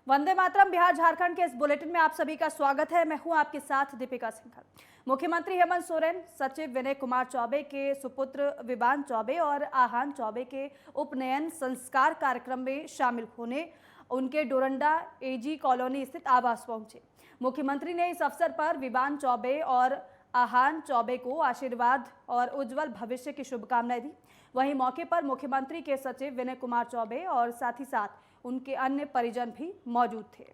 वंदे मातरम। बिहार झारखंड के इस बुलेटिन में आप सभी का स्वागत है। मैं हूं आपके साथ दीपिका सिंघल। मुख्यमंत्री हेमंत सोरेन सचिव विनय कुमार चौबे के सुपुत्र विवान चौबे और आहान चौबे के उपनयन संस्कार कार्यक्रम में शामिल होने उनके डोरंडा एजी कॉलोनी स्थित आवास पहुंचे। मुख्यमंत्री ने इस अवसर पर विवान चौबे और आहान चौबे को आशीर्वाद और उज्जवल भविष्य की शुभकामनाएं दी। वहीं मौके पर मुख्यमंत्री के सचिव विनय कुमार चौबे और साथ ही साथ उनके अन्य परिजन भी मौजूद थे।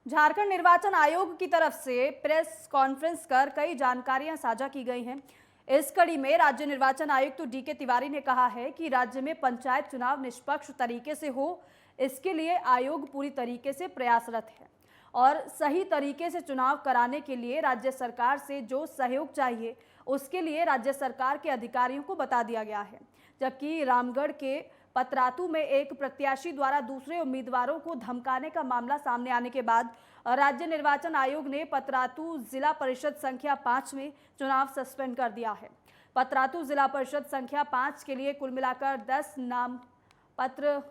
झारखंड निर्वाचन आयोग की तरफ से प्रेस कॉन्फ्रेंस कर कई जानकारियां साझा की गई हैं। इस कड़ी में राज्य निर्वाचन आयुक्त डीके तिवारी ने कहा है कि राज्य में पंचायत चुनाव निष्पक्ष तरीके से हो, इसके लिए आयोग पूरी तरीके से प्रयासरत है और सही तरीके से चुनाव कराने के लिए राज्य सरकार से जो सहयोग चाहिए उसके लिए राज्य सरकार के अधिकारियों को बता दिया गया है। जबकि रामगढ़ के पतरातू में एक प्रत्याशी द्वारा दूसरे उम्मीदवारों को धमकाने का मामला सामने आने के बाद राज्य निर्वाचन आयोग ने पतरातू जिला परिषद संख्या 5 में चुनाव सस्पेंड कर दिया है। पतरातू जिला परिषद संख्या 5 के लिए कुल मिलाकर 10 नाम पत्र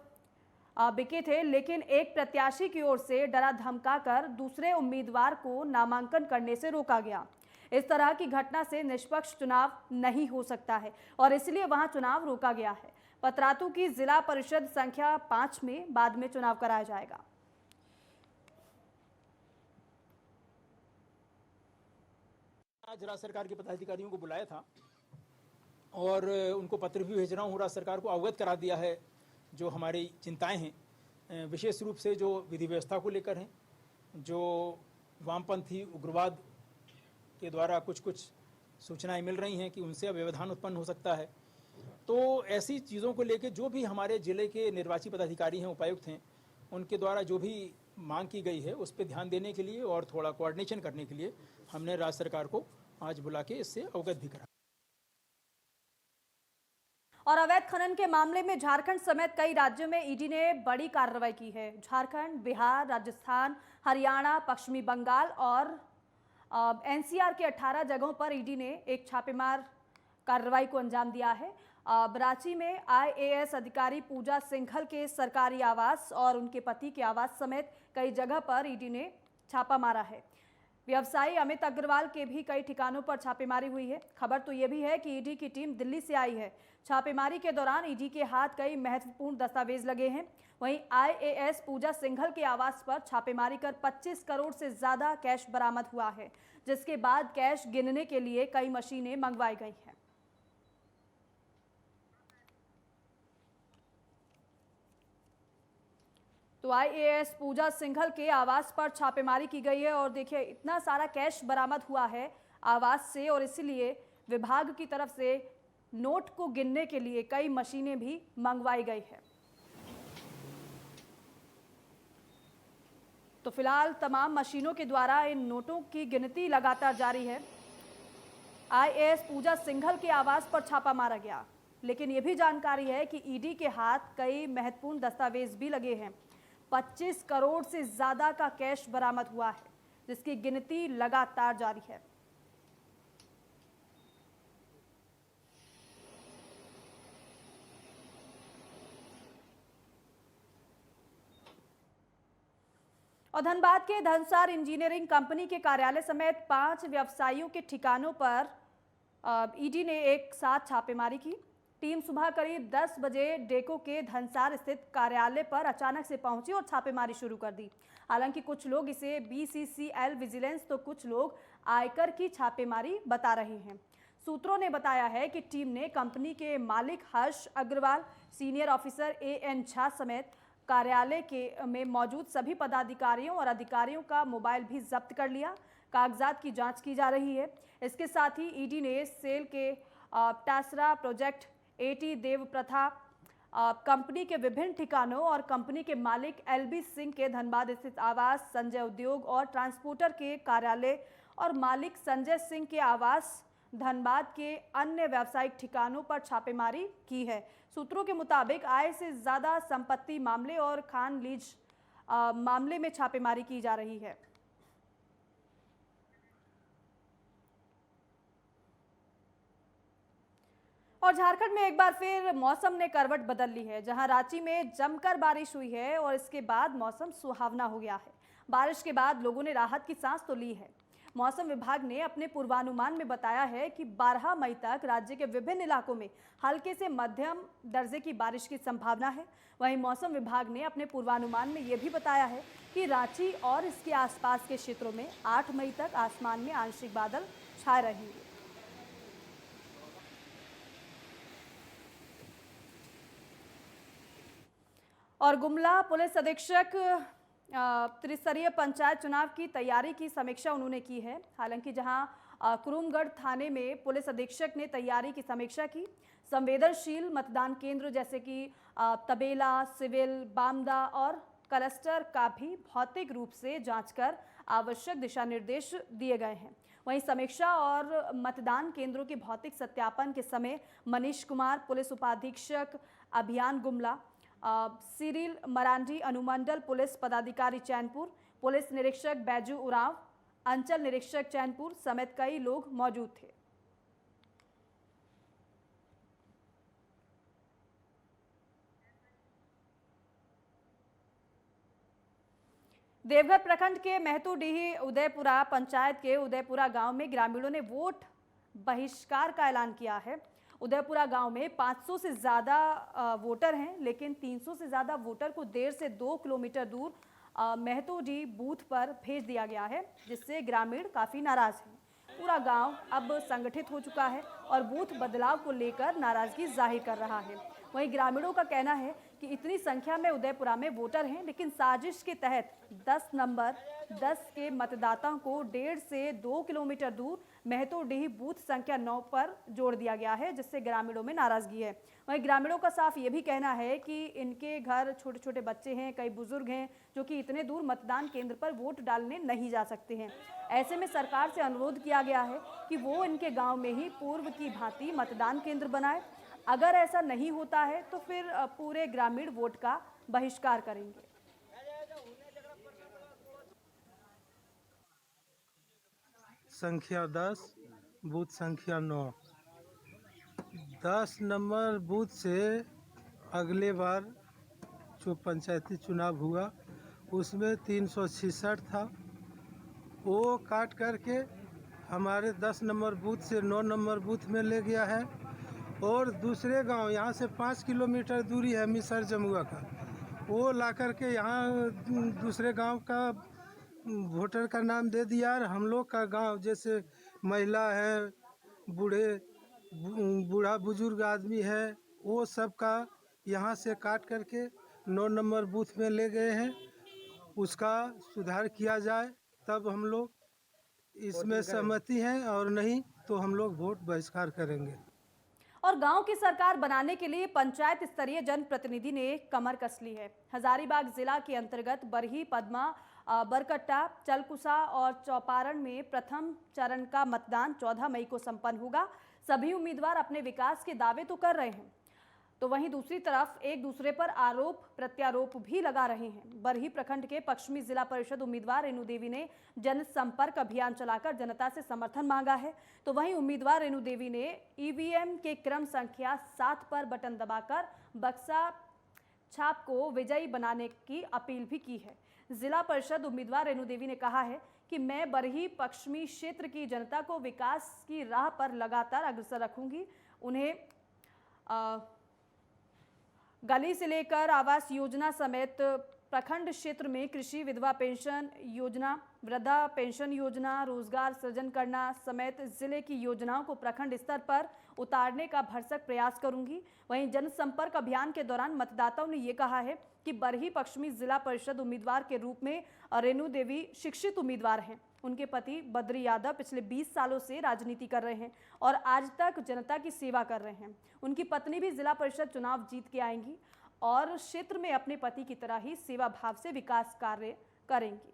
बिके थे, लेकिन एक प्रत्याशी की ओर से डरा धमकाकर दूसरे उम्मीदवार को नामांकन करने से रोका गया। इस तरह की घटना से निष्पक्ष चुनाव नहीं हो सकता है और इसलिए वहां चुनाव रोका गया है। पतरातू की जिला परिषद संख्या 5 में बाद में चुनाव कराया जाएगा। आज राज्य सरकार के पदाधिकारियों को बुलाया था और उनको पत्र भी भेज रहा हूँ। राज्य सरकार को अवगत करा दिया है जो हमारी चिंताएं हैं, विशेष रूप से जो विधि व्यवस्था को लेकर हैं, जो वामपंथी उग्रवाद के द्वारा कुछ सूचनाएं मिल रही हैं कि उनसे अब व्यवधान उत्पन्न हो सकता है। तो ऐसी चीज़ों को लेकर जो भी हमारे जिले के निर्वाची पदाधिकारी हैं, उपायुक्त हैं, उनके द्वारा जो भी मांग की गई है उस पर ध्यान देने के लिए और थोड़ा कोऑर्डिनेशन करने के लिए हमने राज्य सरकार को आज बुला के इससे अवगत भी करा। और अवैध खनन के मामले में झारखंड समेत कई राज्यों में ईडी ने बड़ी कार्रवाई की है। झारखंड, बिहार, राजस्थान, हरियाणा, पश्चिमी बंगाल और एनसीआर के 18 जगहों पर ईडी ने एक छापेमार कार्रवाई को अंजाम दिया है। रांची में आईएएस अधिकारी पूजा सिंघल के सरकारी आवास और उनके पति के आवास समेत कई जगह पर ईडी ने छापा मारा है। व्यवसायी अमित अग्रवाल के भी कई ठिकानों पर छापेमारी हुई है। खबर तो यह भी है कि ईडी की टीम दिल्ली से आई है। छापेमारी के दौरान ईडी के हाथ कई महत्वपूर्ण दस्तावेज लगे हैं। वहीं आईएएस पूजा सिंघल के आवास पर छापेमारी कर 25 करोड़ से ज्यादा कैश बरामद हुआ है, जिसके बाद कैश गिनने के लिए कई मशीनें मंगवाई गई हैं। तो आईएएस पूजा सिंघल के आवास पर छापेमारी की गई है और देखिए इतना सारा कैश बरामद हुआ है आवास से और इसलिए विभाग की तरफ से नोट को गिनने के लिए कई मशीनें भी मंगवाई गई है। तो फिलहाल तमाम मशीनों के द्वारा इन नोटों की गिनती लगातार जारी है। आईएएस पूजा सिंघल के आवास पर छापा मारा गया, लेकिन यह भी जानकारी है कि ईडी के हाथ कई महत्वपूर्ण दस्तावेज भी लगे हैं। 25 करोड़ से ज्यादा का कैश बरामद हुआ है, जिसकी गिनती लगातार जारी है। और धनबाद के धनसार इंजीनियरिंग कंपनी के कार्यालय समेत 5 व्यवसायियों के ठिकानों पर ईडी ने एक साथ छापेमारी की। टीम सुबह करीब 10 बजे डेको के धनसार स्थित कार्यालय पर अचानक से पहुंची और छापेमारी शुरू कर दी। हालांकि कुछ लोग इसे बीसीसीएल विजिलेंस तो कुछ लोग आयकर की छापेमारी बता रहे हैं। सूत्रों ने बताया है कि टीम ने कंपनी के मालिक Harsh Agarwal, senior officer A N Jha समेत कार्यालय के में मौजूद सभी पदाधिकारियों और अधिकारियों का मोबाइल भी जब्त कर लिया। कागजात की जांच की जा रही है। इसके साथ ही ईडी ने सेल के टासरा प्रोजेक्ट, एटी देव प्रथा कंपनी के विभिन्न ठिकानों और कंपनी के मालिक एलबी सिंह के धनबाद स्थित आवास, संजय उद्योग और ट्रांसपोर्टर के कार्यालय और मालिक संजय सिंह के आवास धनबाद के अन्य व्यावसायिक ठिकानों पर छापेमारी की है। सूत्रों के मुताबिक आय से ज्यादा संपत्ति मामले और खान लीज मामले में छापेमारी की जा रही है। और झारखंड में एक बार फिर मौसम ने करवट बदल ली है, जहां रांची में जमकर बारिश हुई है और इसके बाद मौसम सुहावना हो गया है। बारिश के बाद लोगों ने राहत की सांस तो ली है। मौसम विभाग ने अपने पूर्वानुमान में बताया है कि 12 मई तक राज्य के विभिन्न इलाकों में हल्के से मध्यम दर्जे की बारिश की संभावना है। वहीं मौसम विभाग ने अपने पूर्वानुमान में यह भी बताया है कि रांची और इसके आसपास के क्षेत्रों में 8 मई तक आसमान में आंशिक बादल छाए रहेंगे। और गुमला पुलिस अधीक्षक त्रिस्तरीय पंचायत चुनाव की तैयारी की समीक्षा उन्होंने की है। हालांकि जहां कुरुमगढ़ थाने में पुलिस अधीक्षक ने तैयारी की समीक्षा की, संवेदनशील मतदान केंद्र जैसे कि तबेला, सिविल, बामदा और क्लस्टर का भी भौतिक रूप से जांच कर आवश्यक दिशा निर्देश दिए गए हैं। वहीं समीक्षा और मतदान केंद्रों के भौतिक सत्यापन के समय मनीष कुमार, पुलिस उपाधीक्षक अभियान गुमला, सिरिल मरांडी, अनुमंडल पुलिस पदाधिकारी चैनपुर, पुलिस निरीक्षक बैजू उरांव, अंचल निरीक्षक चैनपुर समेत कई लोग मौजूद थे। देवघर प्रखंड के महतूडीही उदयपुरा पंचायत के उदयपुरा गांव में ग्रामीणों ने वोट बहिष्कार का ऐलान किया है। उदयपुरा गांव में 500 से ज़्यादा वोटर हैं, लेकिन 300 से ज़्यादा वोटर को 1.5 से 2 किलोमीटर दूर महतोडी बूथ पर भेज दिया गया है, जिससे ग्रामीण काफ़ी नाराज़ हैं। पूरा गांव अब संगठित हो चुका है और बूथ बदलाव को लेकर नाराज़गी जाहिर कर रहा है। वहीं ग्रामीणों का कहना है कि इतनी संख्या में उदयपुरा में वोटर हैं, लेकिन साजिश के तहत 10 नंबर 10 के मतदाताओं को 1.5 से 2 किलोमीटर दूर महतोडीही बूथ संख्या 9 पर जोड़ दिया गया है, जिससे ग्रामीणों में नाराजगी है। वहीं ग्रामीणों का साफ ये भी कहना है कि इनके घर छोटे छोटे बच्चे हैं, कई बुजुर्ग हैं जो कि इतने दूर मतदान केंद्र पर वोट डालने नहीं जा सकते हैं। ऐसे में सरकार से अनुरोध किया गया है कि वो इनके गाँव में ही पूर्व की भांति मतदान केंद्र बनाए। अगर ऐसा नहीं होता है तो फिर पूरे ग्रामीण वोट का बहिष्कार करेंगे। संख्या 10, बूथ संख्या 9। 10 नंबर बूथ से अगले बार जो पंचायती चुनाव हुआ उसमें 366 था, वो काट करके हमारे 10 नंबर बूथ से 9 नंबर बूथ में ले गया है। और दूसरे गांव यहाँ से 5 किलोमीटर दूरी है मिसर जमुआ का, वो ला करके यहाँ दूसरे गांव का वोटर का नाम दे दिया। और हम लोग का गांव जैसे महिला है, बूढ़ा बुजुर्ग आदमी है, वो सब का यहाँ से काट करके 9 नंबर बूथ में ले गए हैं। उसका सुधार किया जाए तब हम लोग इसमें सहमति हैं, और नहीं तो हम लोग वोट बहिष्कार करेंगे। और गांव की सरकार बनाने के लिए पंचायत स्तरीय जनप्रतिनिधि ने कमर कस ली है। हजारीबाग जिला के अंतर्गत बरही, पद्मा, बरकट्टा, चलकुसा और चौपारण में प्रथम चरण का मतदान 14 मई को संपन्न होगा। सभी उम्मीदवार अपने विकास के दावे तो कर रहे हैं, तो वहीं दूसरी तरफ एक दूसरे पर आरोप प्रत्यारोप भी लगा रहे हैं। बरही प्रखंड के पश्चिमी जिला परिषद उम्मीदवार रेणु देवी ने जनसंपर्क अभियान चलाकर जनता से समर्थन मांगा है, तो वहीं उम्मीदवार रेणु देवी ने ईवीएम के क्रम संख्या 7 पर बटन दबाकर बक्सा छाप को विजयी बनाने की अपील भी की है। जिला परिषद उम्मीदवार रेणु देवी ने कहा है कि मैं बरही पश्चिमी क्षेत्र की जनता को विकास की राह पर लगातार अग्रसर रखूंगी। उन्हें गली से लेकर आवास योजना समेत प्रखंड क्षेत्र में कृषि, विधवा पेंशन योजना, वृद्धा पेंशन योजना, रोजगार सृजन करना समेत जिले की योजनाओं को प्रखंड स्तर पर उतारने का भरसक प्रयास करूंगी। वहीं जनसंपर्क अभियान के दौरान मतदाताओं ने ये कहा है कि बरही पश्चिमी जिला परिषद उम्मीदवार के रूप में रेणु देवी शिक्षित उम्मीदवार हैं। उनके पति बद्री यादव पिछले 20 सालों से राजनीति कर रहे हैं और आज तक जनता की सेवा कर रहे हैं। उनकी पत्नी भी जिला परिषद चुनाव जीत के आएंगी और क्षेत्र में अपने पति की तरह ही सेवा भाव से विकास कार्य करेंगी।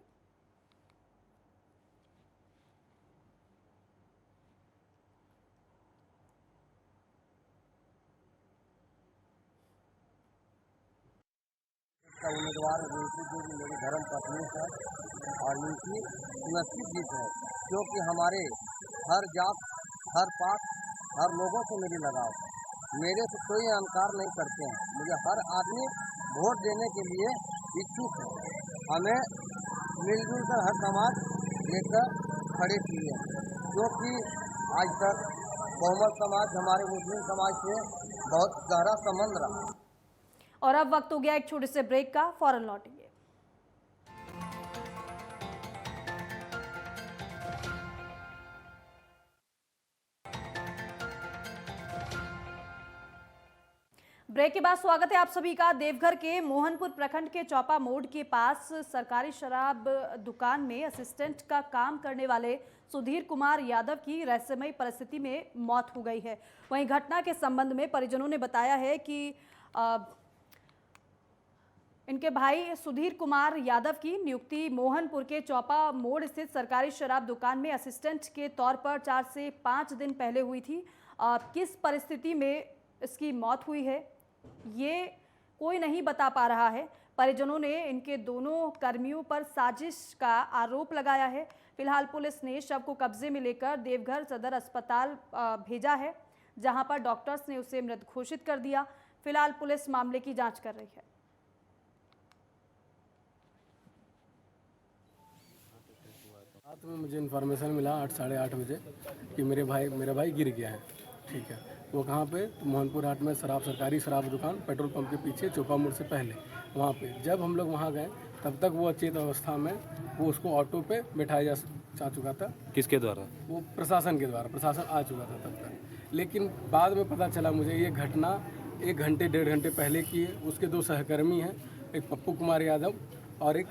उम्मीदवार रेणु देवी मेरी धर्म पत्नी है और इनकी सुनिश्चित जीत है, क्योंकि हमारे हर जात, हर पात, हर लोगों से मेरी लगाव है। मेरे से कोई इनकार नहीं करते हैं। मुझे हर आदमी वोट देने के लिए इच्छुक है। हमें मिलजुल कर हर समाज लेकर खड़े किए, क्योंकि आज तक बहुमत समाज हमारे मुस्लिम समाज से बहुत गहरा संबंध रहा। और अब वक्त हो गया एक छोटे से ब्रेक का, फौरन लौटेंगे। ब्रेक के बाद स्वागत है आप सभी का। देवघर के मोहनपुर प्रखंड के चौपा मोड़ के पास सरकारी शराब दुकान में असिस्टेंट का काम करने वाले सुधीर कुमार यादव की रहस्यमयी परिस्थिति में मौत हो गई है। वहीं घटना के संबंध में परिजनों ने बताया है कि इनके भाई सुधीर कुमार यादव की नियुक्ति मोहनपुर के चौपा मोड़ स्थित सरकारी शराब दुकान में असिस्टेंट के तौर पर 4 से 5 दिन पहले हुई थी। किस परिस्थिति में इसकी मौत हुई है ये कोई नहीं बता पा रहा है। परिजनों ने इनके दोनों कर्मियों पर साजिश का आरोप लगाया है। फिलहाल पुलिस ने शव को कब्जे में लेकर देवघर सदर अस्पताल भेजा है, जहां पर डॉक्टर्स ने उसे मृत घोषित कर दिया। फिलहाल पुलिस मामले की जांच कर रही है। रात में मुझे इन्फॉर्मेशन मिला 8 साढ़े 8 बजे कि मेरा भाई गिर गया है। ठीक है, वो कहाँ पे? तो मोहनपुर हाट में सरकारी शराब दुकान पेट्रोल पंप के पीछे चौपा मोड़ से पहले वहाँ पे। जब हम लोग वहाँ गए तब तक वो अचेत अवस्था में, वो उसको ऑटो पे बैठाया जा चुका था। किसके द्वारा? वो प्रशासन के द्वारा, प्रशासन आ चुका था तब तक। लेकिन बाद में पता चला मुझे ये घटना 1 घंटे 1.5 घंटे पहले की है। उसके 2 सहकर्मी हैं, एक पप्पू कुमार यादव और एक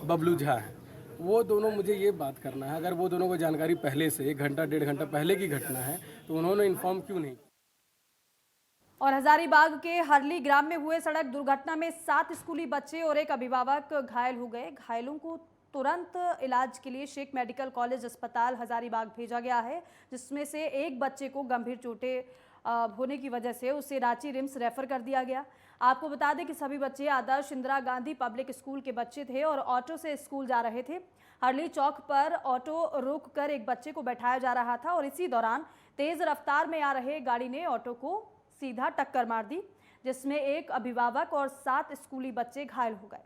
बबलू झा है। वो दोनों, मुझे ये बात करना है, अगर वो दोनों को जानकारी पहले से 1 घंटा 1.5 घंटा पहले की घटना है तो उन्होंने इन्फॉर्म क्यों नहीं? और हजारीबाग के हरली ग्राम में हुए सड़क दुर्घटना में 7 स्कूली बच्चे और एक अभिभावक घायल हो गए। घायलों को तुरंत इलाज के लिए शेख मेडिकल कॉलेज अस्पताल हजारीबाग भेजा गया है, जिसमें से एक बच्चे को गंभीर चोटें होने की वजह से उसे रांची रिम्स रेफर कर दिया गया। आपको बता दें कि सभी बच्चे आदर्श इंदिरा गांधी पब्लिक स्कूल के बच्चे थे और ऑटो से स्कूल जा रहे थे। हरली चौक पर ऑटो रोककर एक बच्चे को बैठाया जा रहा था और इसी दौरान तेज रफ्तार में आ रहे गाड़ी ने ऑटो को सीधा टक्कर मार दी, जिसमें एक अभिभावक और 7 स्कूली बच्चे घायल हो गए।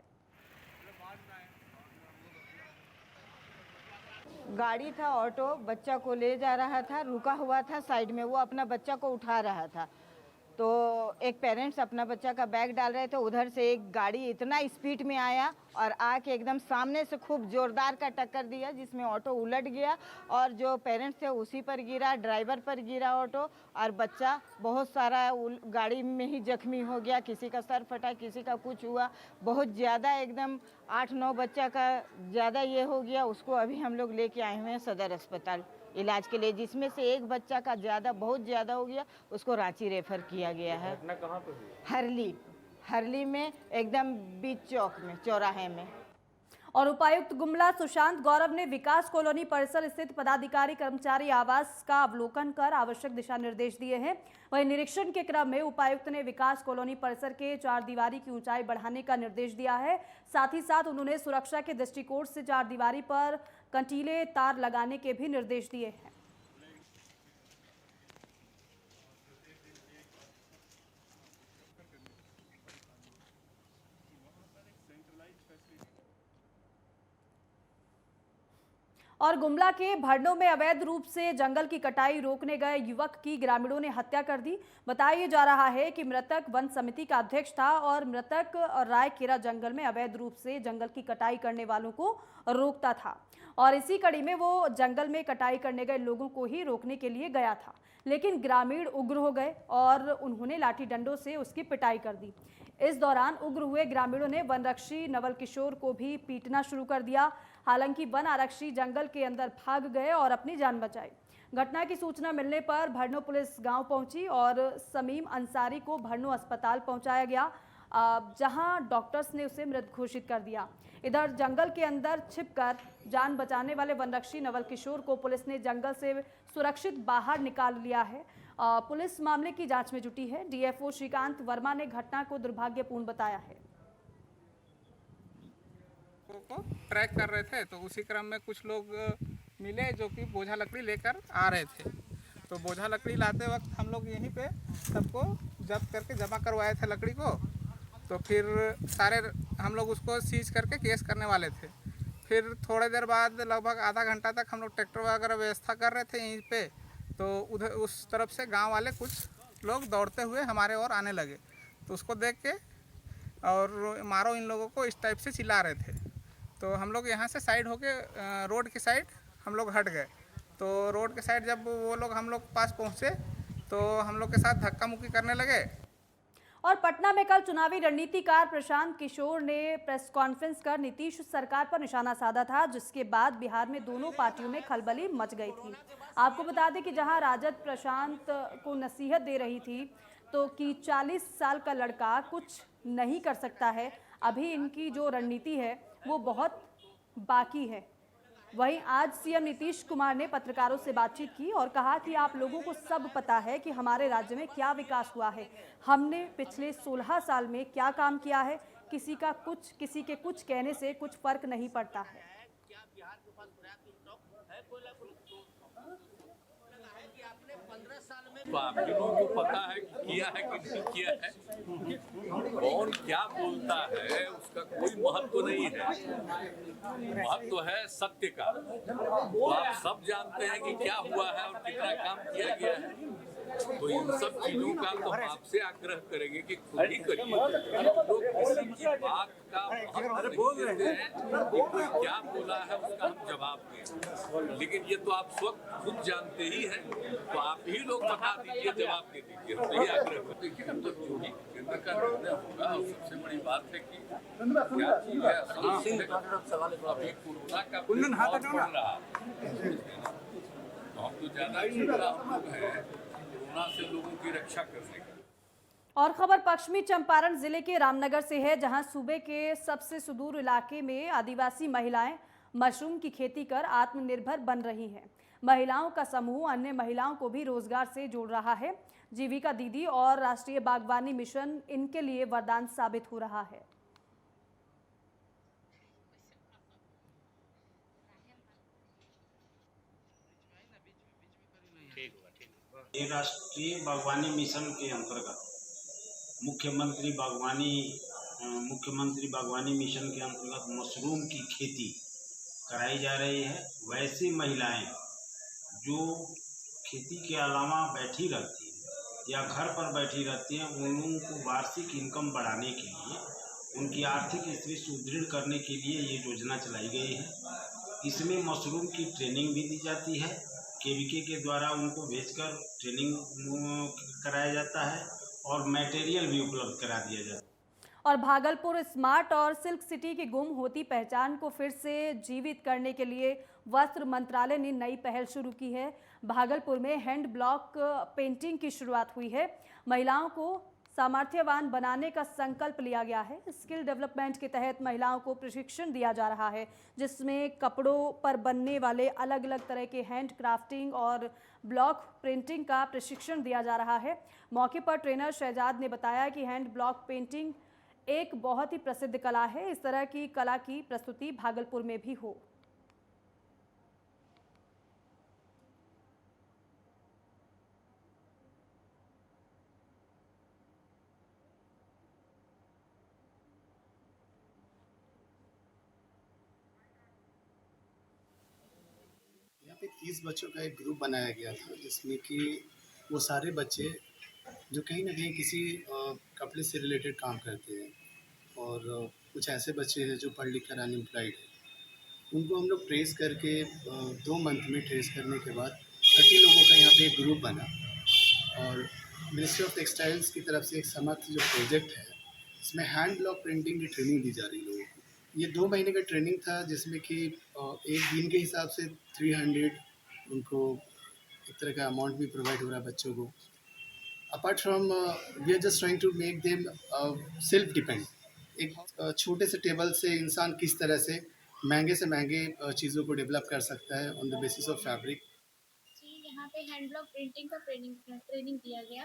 गाड़ी था, ऑटो बच्चा को ले जा रहा था, रुका हुआ था साइड में, वो अपना बच्चा को उठा रहा था। तो एक पेरेंट्स अपना बच्चा का बैग डाल रहे थे, उधर से एक गाड़ी इतना स्पीड में आया और आके एकदम सामने से खूब जोरदार का टक्कर दिया, जिसमें ऑटो उलट गया और जो पेरेंट्स थे उसी पर गिरा, ड्राइवर पर गिरा ऑटो, और बच्चा बहुत सारा गाड़ी में ही जख्मी हो गया। किसी का सर फटा, किसी का कुछ हुआ, बहुत ज़्यादा एकदम 8-9 बच्चा का ज़्यादा ये हो गया। उसको अभी हम लोग लेके आए हुए हैं सदर अस्पताल इलाज के लिए, जिसमें से एक बच्चा का बहुत ज़्यादा हो गया, उसको रांची रेफर किया गया है। घटना कहाँ पे हुई? हरली में एकदम बीच चौक में, चौराहे में। और उपायुक्त गुमला सुशांत गौरव ने विकास कॉलोनी परिसर स्थित पदाधिकारी कर्मचारी आवास का अवलोकन कर आवश्यक दिशा निर्देश दिए हैं। वहीं निरीक्षण के क्रम में उपायुक्त ने विकास कॉलोनी परिसर के 4 दीवारी की ऊंचाई बढ़ाने का निर्देश दिया है। साथ ही साथ उन्होंने सुरक्षा के दृष्टिकोण से 4 दीवारी पर कंटीले तार लगाने के भी निर्देश दिए हैं। और गुमला के भरनों में अवैध रूप से जंगल की कटाई रोकने गए युवक की ग्रामीणों ने हत्या कर दी। बताया जा रहा है कि मृतक वन समिति का अध्यक्ष था और मृतक रायखेरा जंगल में अवैध रूप से जंगल की कटाई करने वालों को रोकता था और इसी कड़ी में वो जंगल में कटाई करने गए लोगों को ही रोकने के लिए गया था। लेकिन ग्रामीण उग्र हो गए और उन्होंने लाठी डंडों से उसकी पिटाई कर दी। इस दौरान उग्र हुए ग्रामीणों ने वनरक्षी नवल किशोर को भी पीटना शुरू कर दिया। हालांकि वन आरक्षी जंगल के अंदर भाग गए और अपनी जान बचाई। घटना की सूचना मिलने पर भरनों पुलिस गांव पहुंची और समीम अंसारी को भरनों अस्पताल पहुंचाया गया, जहां डॉक्टर्स ने उसे मृत घोषित कर दिया। इधर जंगल के अंदर छिपकर जान बचाने वाले वनरक्षी नवल किशोर को पुलिस ने जंगल से सुरक्षित बाहर निकाल लिया है। पुलिस मामले की जांच में जुटी है। डीएफओ श्रीकांत वर्मा ने घटना को दुर्भाग्यपूर्ण बताया है। को ट्रैक कर रहे थे तो उसी क्रम में कुछ लोग मिले जो कि बोझा लकड़ी लेकर आ रहे थे। तो बोझा लकड़ी लाते वक्त हम लोग यहीं पे सबको जब्त करके जमा करवाए थे लकड़ी को। तो फिर सारे हम लोग उसको सीज करके केस करने वाले थे। फिर थोड़ी देर बाद लगभग आधा घंटा तक हम लोग ट्रैक्टर वगैरह व्यवस्था कर रहे थे यहीं पे। तो उधर उस तरफ से गांव वाले कुछ लोग दौड़ते हुए हमारे ओर आने लगे। तो उसको देख के और मारो इन लोगों को इस टाइप से चिल्ला रहे थे। तो हम लोग यहाँ से साइड होके रोड की साइड हम लोग हट गए। तो रोड के साइड जब वो लोग हम लोग पास पहुँचे तो हम लोग के साथ धक्का मुक्की करने लगे। और पटना में कल चुनावी रणनीतिकार प्रशांत किशोर ने प्रेस कॉन्फ्रेंस कर नीतीश सरकार पर निशाना साधा था, जिसके बाद बिहार में दोनों पार्टियों में खलबली मच गई थी। आपको बता दें कि जहां राजद प्रशांत को नसीहत दे रही थी तो कि 40 साल का लड़का कुछ नहीं कर सकता है, अभी इनकी जो रणनीति है वो बहुत बाकी है। वहीं आज सीएम नीतीश कुमार ने पत्रकारों से बातचीत की और कहा कि आप लोगों को सब पता है कि हमारे राज्य में क्या विकास हुआ है, हमने पिछले 16 साल में क्या काम किया है। किसी के कुछ कहने से कुछ फर्क नहीं पड़ता है। तो आप लोगों को पता है कि किया है कि नहीं किया है। कौन क्या बोलता है उसका कोई महत्व नहीं है, महत्व है सत्य का। तो आप सब जानते हैं कि क्या हुआ है और कितना काम किया गया है। तो इन सब चीजों का तो हम आपसे आग्रह करेंगे कि खुद ही करिए। लोग किसी की बात का महत्व नहीं देते हैं कि कोई क्या बोला है उसका हम जवाब दें, लेकिन ये तो आप स्वयं खुद जानते ही हैं। तो आप ही लोग बता दीजिए, जवाब दे दीजिए। हम यही आग्रह करते हैं कि हम तो जो भी केंद्र का निर्णय होगा, और सबसे बड़ी बात है कि क्या चीज है अभी कोरोना का बढ़ रहा है, तो हम तो ज्यादा चिंता हम लोग है कोरोना से लोगों की रक्षा करने की। और खबर पश्चिमी चंपारण जिले के रामनगर से है, जहां सूबे के सबसे सुदूर इलाके में आदिवासी महिलाएं मशरूम की खेती कर आत्मनिर्भर बन रही हैं। महिलाओं का समूह अन्य महिलाओं को भी रोजगार से जोड़ रहा है। जीविका दीदी और राष्ट्रीय बागवानी मिशन इनके लिए वरदान साबित हो रहा है। ये राष्ट्रीय बागवानी मिशन के अंतर्गत मुख्यमंत्री बागवानी मिशन के अंतर्गत मशरूम की खेती कराई जा रही है। वैसी महिलाएं जो खेती के अलावा बैठी रहती हैं या घर पर बैठी रहती हैं, उन लोगों को वार्षिक इनकम बढ़ाने के लिए, उनकी आर्थिक स्थिति सुदृढ़ करने के लिए ये योजना चलाई गई है। इसमें मशरूम की ट्रेनिंग भी दी जाती है। केवीके के द्वारा उनको भेजकर ट्रेनिंग कराया जाता है और मटेरियल भी उपलब्ध करा दिया जाता है। और भागलपुर स्मार्ट और सिल्क सिटी की गुम होती पहचान को फिर से जीवित करने के लिए वस्त्र मंत्रालय ने नई पहल शुरू की है। भागलपुर में हैंड ब्लॉक पेंटिंग की शुरुआत हुई है। महिलाओं को सामर्थ्यवान बनाने का संकल्प लिया गया है। स्किल डेवलपमेंट के तहत महिलाओं को प्रशिक्षण दिया जा रहा है, जिसमें कपड़ों पर बनने वाले अलग अलग तरह के हैंड क्राफ्टिंग और ब्लॉक प्रिंटिंग का प्रशिक्षण दिया जा रहा है। मौके पर ट्रेनर शहजाद ने बताया कि हैंड ब्लॉक पेंटिंग एक बहुत ही प्रसिद्ध कला है। इस तरह की कला की प्रस्तुति भागलपुर में भी हो। यहाँ पे 30 बच्चों का एक ग्रुप बनाया गया था, जिसमें कि वो सारे बच्चे जो कहीं ना कहीं किसी कपड़े से रिलेटेड काम करते हैं, और कुछ ऐसे बच्चे हैं जो पढ़ लिख कर अनएम्प्लॉयड है। उनको हम लोग ट्रेस करके 2 मंथ में ट्रेस करने के बाद 30 लोगों का यहाँ पे एक ग्रुप बना, और मिनिस्ट्री ऑफ टेक्सटाइल्स की तरफ से एक समर्थ जो प्रोजेक्ट है, इसमें हैंड ब्लॉक प्रिंटिंग की ट्रेनिंग दी जा रही है लोगों को। ये 2 महीने का ट्रेनिंग था, जिसमें कि एक दिन के हिसाब से 300 उनको एक तरह का अमाउंट भी प्रोवाइड हो रहा है बच्चों को। Apart from we are just trying to make them self depend. एक छोटे से टेबल से इंसान किस तरह से महंगे से महंगे चीज़ों को डेवलप कर सकता है on the basis of fabric. यहाँ पे हैंड ब्लॉक प्रिंटिंग का ट्रेनिंग दिया गया,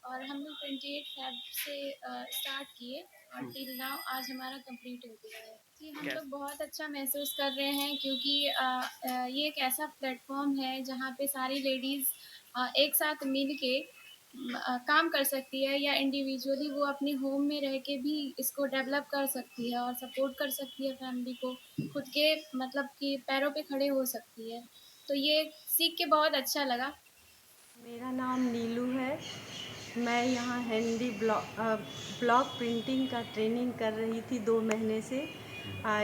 और हम लोग 28 फेब से स्टार्ट किए और टिल नाउ आज हमारा कंप्लीट हो गया है। जी, हम लोग बहुत अच्छा महसूस कर रहे हैं, क्योंकि ये एक ऐसा प्लेटफॉर्म है जहाँ पे सारी लेडीज़ एक साथ मिल के काम कर सकती है, या इंडिविजुअली वो अपने होम में रह के भी इसको डेवलप कर सकती है और सपोर्ट कर सकती है फैमिली को, खुद के मतलब कि पैरों पे खड़े हो सकती है। तो ये सीख के बहुत अच्छा लगा। मेरा नाम नीलू है। मैं यहाँ हैंडी ब्लॉक प्रिंटिंग का ट्रेनिंग कर रही थी 2 महीने से।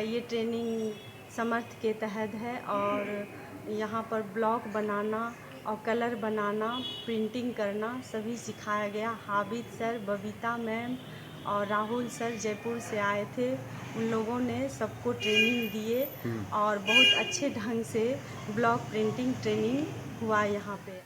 ये ट्रेनिंग समर्थ के तहत है और यहाँ पर ब्लॉक बनाना और कलर बनाना, प्रिंटिंग करना सभी सिखाया गया। हाबिद सर, बबीता मैम और राहुल सर जयपुर से आए थे। उन लोगों ने सबको ट्रेनिंग दिए और बहुत अच्छे ढंग से ब्लॉक प्रिंटिंग ट्रेनिंग हुआ यहाँ पे।